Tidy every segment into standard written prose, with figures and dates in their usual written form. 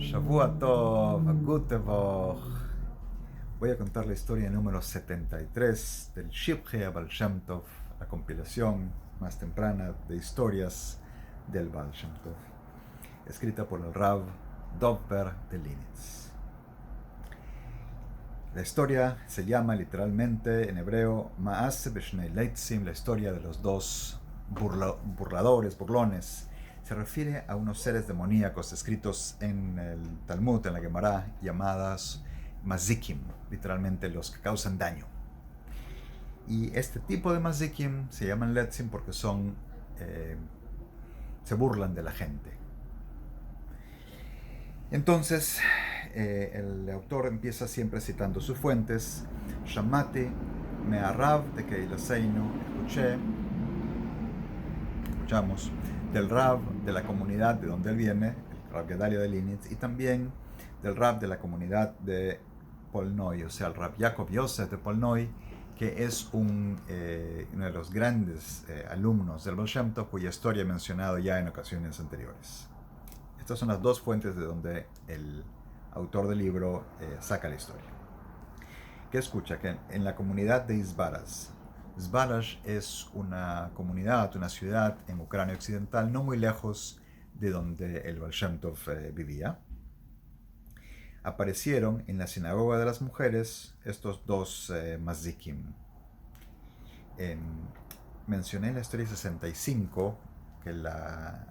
Shavua Tov, Gute Woch. Voy a contar la historia número 73 del Shibche Baal Shem Tov, la compilación más temprana de historias del Baal Shem Tov, escrita por el Rav Dovber de Linitz. La historia se llama literalmente en hebreo Maase Beshnei Leitzim, la historia de los dos burlones. Se refiere a unos seres demoníacos escritos en el Talmud, en la Gemara, llamadas mazikim, literalmente los que causan daño. Y este tipo de mazikim se llaman letzim porque se burlan de la gente. Entonces, el autor empieza siempre citando sus fuentes. Shamati me'arav de Keilaseinu, escuchamos del Rav de la comunidad de donde él viene, el Rav Gedalia de Linitz, y también del Rav de la comunidad de Polnoy, o sea, el Rav Yaakov Yosef de Polnoy, que es uno de los grandes alumnos del Baal Shem Tov, cuya historia he mencionado ya en ocasiones anteriores. Estas son las dos fuentes de donde el autor del libro saca la historia. Que escucha que en la comunidad de Izbaras es una comunidad, una ciudad en Ucrania occidental, no muy lejos de donde el Baal Shem Tov vivía. Aparecieron en la sinagoga de las mujeres estos dos mazikim. Mencioné en la historia 65 que la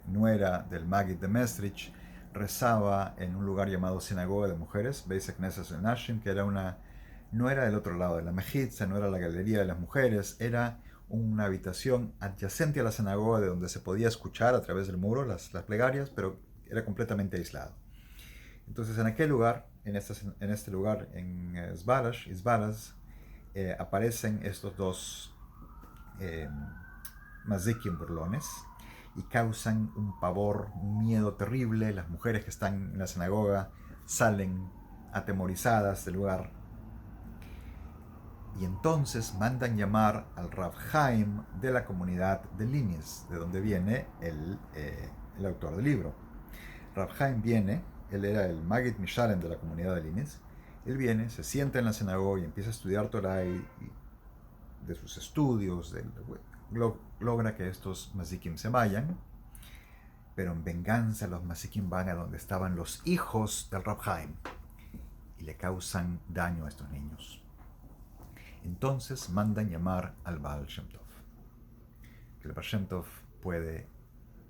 nuera del Maggid de Mestrich rezaba en un lugar llamado Sinagoga de Mujeres, Beis Knesset Nashim, que era no era del otro lado de la mejitza, no era la galería de las mujeres, era una habitación adyacente a la sinagoga de donde se podía escuchar a través del muro las plegarias, pero era completamente aislado. Entonces en aquel lugar, en este lugar, en Izbaras, aparecen estos dos mazikim burlones y causan un pavor, un miedo terrible. Las mujeres que están en la sinagoga salen atemorizadas del lugar. Y entonces mandan llamar al Rav Chaim de la comunidad de Linitz, de donde viene el autor del libro. Rav Chaim viene, él era el Maggid Mishalem de la comunidad de Linitz. Él viene, se sienta en la sinagoga y empieza a estudiar Torah y de sus estudios, logra que estos mazikim se vayan, pero en venganza los mazikim van a donde estaban los hijos del Rav Chaim y le causan daño a estos niños. Entonces mandan llamar al Baal Shem Tov. Que el Baal Shem Tov puede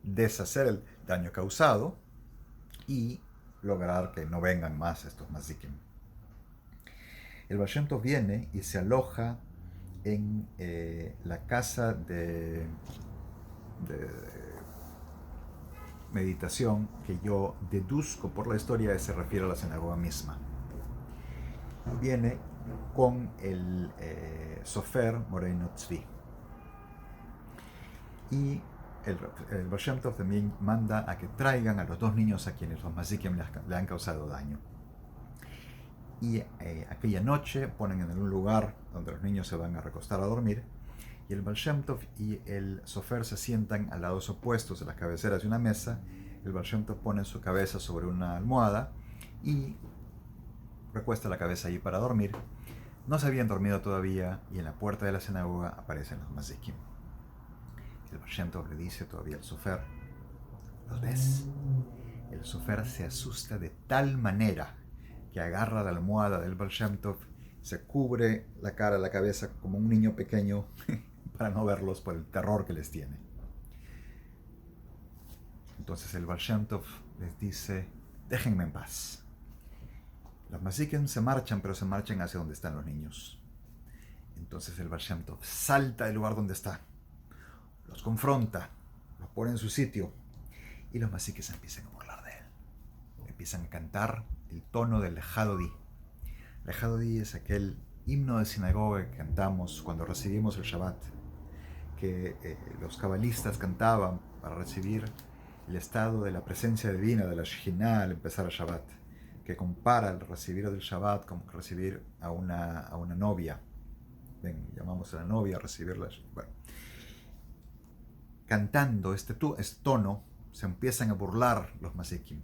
deshacer el daño causado y lograr que no vengan más estos mazikim. El Baal Shem Tov viene y se aloja en la casa de meditación que yo deduzco por la historia que se refiere a la sinagoga misma. Viene con el sofer Moreno Tzvi. Y el Baal Shem Tov también manda a que traigan a los dos niños a quienes los mazikim le han causado daño. Y aquella noche ponen en un lugar donde los niños se van a recostar a dormir, y el Baal Shem Tov y el sofer se sientan a lados opuestos de las cabeceras de una mesa. El Baal Shem Tov pone su cabeza sobre una almohada y recuesta la cabeza allí para dormir. No se habían dormido todavía y en la puerta de la sinagoga aparecen los mazikim. El Baal Shem Tov le dice todavía al sofer: ¿los ves? El sofer se asusta de tal manera que agarra la almohada del Baal Shem Tov, se cubre la cara, la cabeza como un niño pequeño para no verlos por el terror que les tiene. Entonces el Baal Shem Tov les dice: déjenme en paz. Los mazikim se marchan, pero se marchan hacia donde están los niños. Entonces el Baal Shem Tov salta del lugar donde está, los confronta, los pone en su sitio, y los mazikim se empiezan a burlar de él. Empiezan a cantar el tono del Lejadodí. Lejadodí es aquel himno de sinagoga que cantamos cuando recibimos el Shabbat, que los cabalistas cantaban para recibir el estado de la presencia divina de la Shekhinah al empezar el Shabbat, que compara el recibir del Shabbat como recibir a una novia. Llamamos a la novia a recibirla. Bueno, cantando este tono, se empiezan a burlar los mazikim.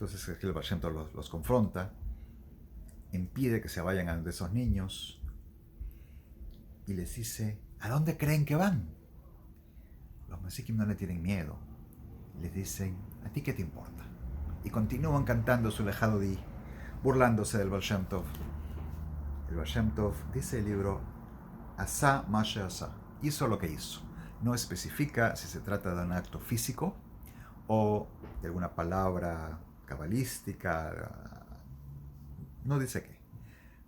Entonces el Baal Shem Tov los confronta, impide que se vayan a donde esos niños y les dice: ¿a dónde creen que van? Los Masikim no le tienen miedo. Les dicen: ¿a ti qué te importa? Y continúan cantando su Lejado Di, burlándose del Baal Shem Tov. El Baal Shem Tov, dice el libro, Asa Masha Asa, hizo lo que hizo. No especifica si se trata de un acto físico o de alguna palabra cabalística, no dice qué.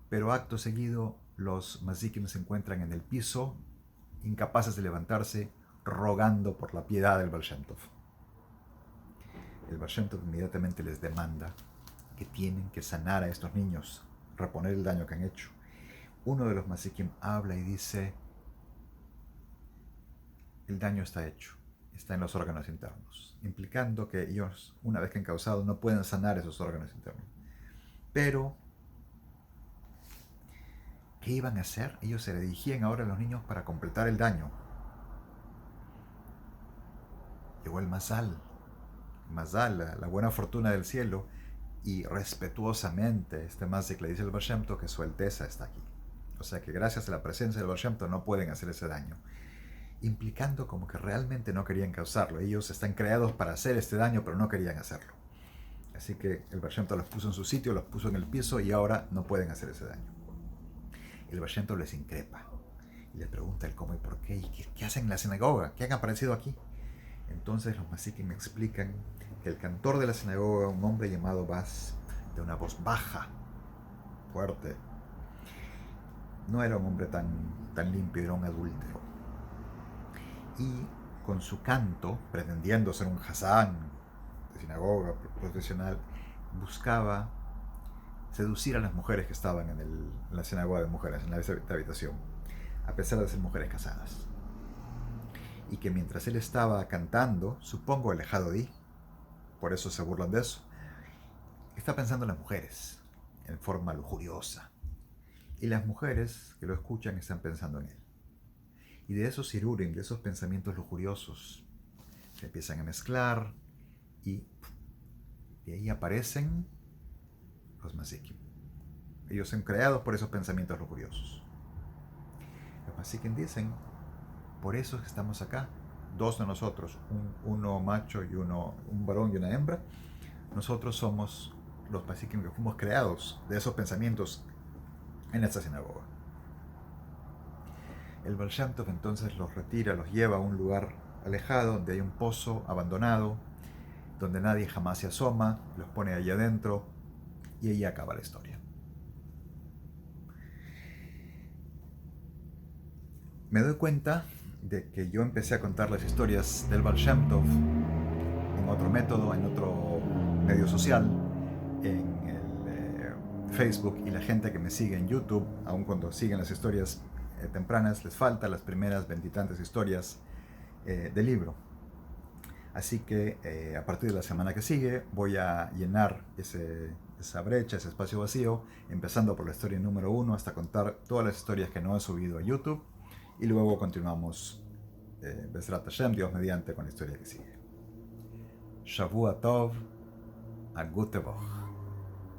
Pero acto seguido, los Mazikim se encuentran en el piso, incapaces de levantarse, rogando por la piedad del Baal Shem Tov. El Baal Shem Tov inmediatamente les demanda que tienen que sanar a estos niños, reponer el daño que han hecho. Uno de los Mazikim habla y dice: el daño está hecho, está en los órganos internos, implicando que ellos, una vez que han causado, no pueden sanar esos órganos internos. Pero, ¿qué iban a hacer? Ellos se dirigían ahora a los niños para completar el daño. Llegó el Mazal, la buena fortuna del cielo, y respetuosamente este Mazik le dice al Baal Shem Tov que su Alteza está aquí. O sea que gracias a la presencia del Baal Shem Tov no pueden hacer ese daño, implicando como que realmente no querían causarlo. Ellos están creados para hacer este daño, pero no querían hacerlo. Así que el Baal Shem Tov los puso en su sitio, los puso en el piso y ahora no pueden hacer ese daño. El Baal Shem Tov les increpa y les pregunta el cómo y por qué, y qué hacen en la sinagoga, qué han aparecido aquí. Entonces los Masikim me explican que el cantor de la sinagoga, un hombre llamado Bas, de una voz baja, fuerte, no era un hombre tan limpio, era un adúltero. Y con su canto, pretendiendo ser un Hasán de sinagoga profesional, buscaba seducir a las mujeres que estaban en la sinagoga de mujeres, en la habitación, a pesar de ser mujeres casadas. Y que mientras él estaba cantando, supongo el Lejado Di, por eso se burlan de eso, está pensando en las mujeres, en forma lujuriosa. Y las mujeres que lo escuchan están pensando en él. Y de esos sirurim, de esos pensamientos lujuriosos, se empiezan a mezclar y de ahí aparecen los Mazikim. Ellos son creados por esos pensamientos lujuriosos. Los Mazikim dicen: por eso es que estamos acá, dos de nosotros, uno macho y un varón y una hembra. Nosotros somos los Mazikim que fuimos creados de esos pensamientos en esta sinagoga. El Baal Shem Tov entonces los retira, los lleva a un lugar alejado, donde hay un pozo abandonado, donde nadie jamás se asoma, los pone allí adentro y ahí acaba la historia. Me doy cuenta de que yo empecé a contar las historias del Baal Shem Tov en otro método, en otro medio social, en el Facebook, y la gente que me sigue en YouTube, aun cuando siguen las historias tempranas, les faltan las primeras veintitantas historias del libro. Así que a partir de la semana que sigue voy a llenar esa brecha, ese espacio vacío, empezando por la historia número 1 hasta contar todas las historias que no he subido a YouTube, y luego continuamos Bezrat Hashem, Dios mediante, con la historia que sigue. Shavua Tov, a gute Woche.